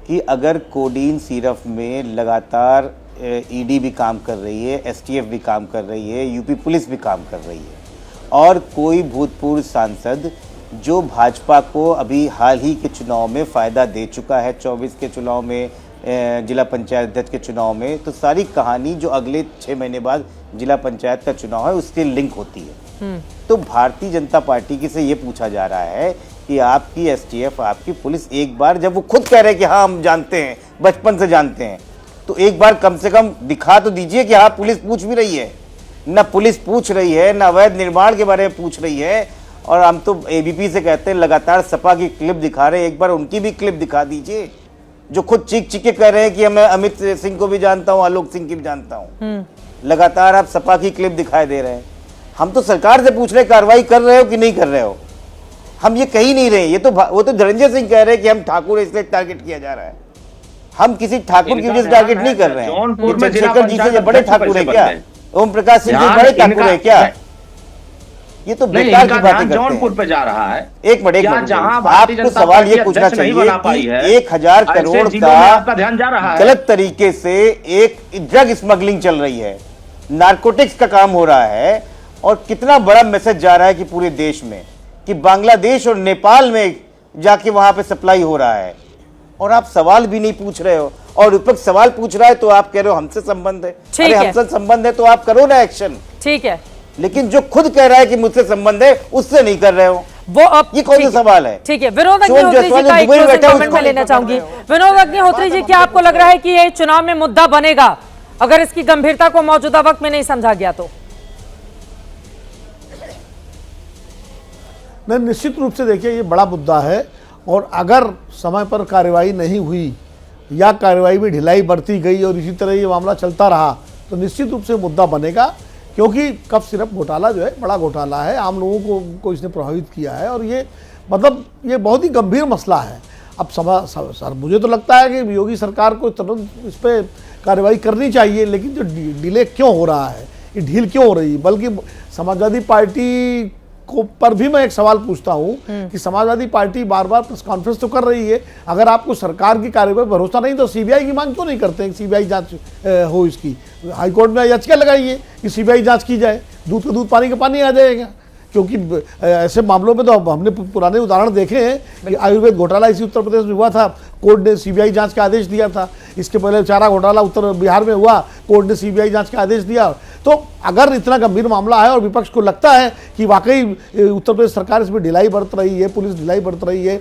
कि अगर codeine syrup में लगातार ईडी भी काम कर रही है, एसटीएफ भी काम कर रही है, यूपी पुलिस भी काम कर रही है, और कोई भूतपूर्व सांसद जो भाजपा को अभी हाल ही के चुनाव में फ़ायदा दे चुका है, 24 के चुनाव में, जिला पंचायत अध्यक्ष के चुनाव में, तो सारी कहानी जो अगले 6 महीने बाद जिला पंचायत का चुनाव है उससे लिंक होती है। तो भारतीय जनता पार्टी की से ये पूछा जा रहा है कि आपकी एसटीएफ, आपकी पुलिस, एक बार जब वो खुद कह रहे हैं कि हाँ हम जानते हैं, बचपन से जानते हैं, तो एक बार कम से कम दिखा तो दीजिए कि हाँ पुलिस पूछ भी रही है। ना पुलिस पूछ रही है, ना अवैध निर्माण के बारे में पूछ रही है, और हम तो एबीपी से कहते हैं लगातार सपा की क्लिप दिखा रहे हैं, एक बार उनकी भी क्लिप दिखा दीजिए, जो खुद चीख चीख के कह रहे हैं कि मैं अमित सिंह को भी जानता हूँ, आलोक सिंह की भी जानता हूँ। लगातार आप सपा की क्लिप दिखाई दे रहे हैं। हम तो सरकार से पूछ रहे कार्रवाई कर रहे हो कि नहीं कर रहे हो, हम ये कह ही नहीं रहे। ये तो वो तो धनंजय सिंह कह रहे हैं कि हम ठाकुर इसलिए टारगेट किया जा रहा है। हम किसी ठाकुर की वजह से टारगेट नहीं कर रहे हैं। चंद्रशेखर जी से ये बड़े ठाकुर है क्या? ओम प्रकाश सिंह जी बड़े ठाकुर है क्या? ये तो बेकार की बातें जौनपुर पे जा रहा है। एक मिनट आपको सवाल ये पूछना चाहिए कि 1000 करोड़ का ध्यान जा रहा है, गलत तरीके से एक ड्रग स्मगलिंग चल रही है, नारकोटिक्स का काम हो रहा है, और कितना बड़ा मैसेज जा रहा है कि पूरे देश में कि बांग्लादेश और नेपाल में जाके वहां पे सप्लाई हो रहा है, और आप सवाल भी नहीं पूछ रहे हो, और विपक्ष सवाल पूछ रहा है तो आप कह रहे हो हमसे संबंध है। अरे हमसे संबंध है तो आप करो ना एक्शन। ठीक है, लेकिन जो खुद कह रहा है कि मुझसे संबंध है उससे नहीं कर रहे हो, वो अब ये कौन सा सवाल है? ठीक है, विनोद अग्निहोत्री जी का एक क्लोजिंग कमेंट मैं लेना चाहूंगी। विनोद अग्निहोत्री जी, क्या आपको लग रहा है कि ये चुनाव में मुद्दा बनेगा अगर इसकी गंभीरता को मौजूदा वक्त में नहीं समझा गया तो? नहीं, निश्चित रूप से देखिए ये बड़ा मुद्दा है, और अगर समय पर कार्रवाई नहीं हुई या कार्रवाई में ढिलाई बरती गई और इसी तरह ये मामला चलता रहा तो निश्चित रूप से मुद्दा बनेगा, क्योंकि कफ सिरप घोटाला जो है बड़ा घोटाला है, आम लोगों को इसने प्रभावित किया है, और ये मतलब ये बहुत ही गंभीर मसला है। अब सर मुझे तो लगता है कि योगी सरकार को तुरंत इस पर कार्रवाई करनी चाहिए, लेकिन जो डिले क्यों हो रहा है, ये ढील क्यों हो रही है? बल्कि समाजवादी पार्टी को पर भी मैं एक सवाल पूछता हूं कि समाजवादी पार्टी बार बार प्रेस कॉन्फ्रेंस तो कर रही है, अगर आपको सरकार की कार्रवाई पर भरोसा नहीं तो सीबीआई की मांग क्यों नहीं करते हैं? सीबीआई जांच हो इसकी, हाईकोर्ट में याचिका लगाइए कि सीबीआई जांच की जाए, दूध का दूध पानी का पानी आ जाएगा। क्योंकि ऐसे मामलों में तो हमने पुराने उदाहरण देखे हैं कि आयुर्वेद घोटाला इसी उत्तर प्रदेश में हुआ था, कोर्ट ने सीबीआई जांच का आदेश दिया था। इसके पहले चारा घोटाला उत्तर बिहार में हुआ, कोर्ट ने सीबीआई जांच का आदेश दिया। तो अगर इतना गंभीर मामला है और विपक्ष को लगता है कि वाकई उत्तर प्रदेश सरकार इसमें ढिलाई बरत रही है, पुलिस ढिलाई बरत रही है,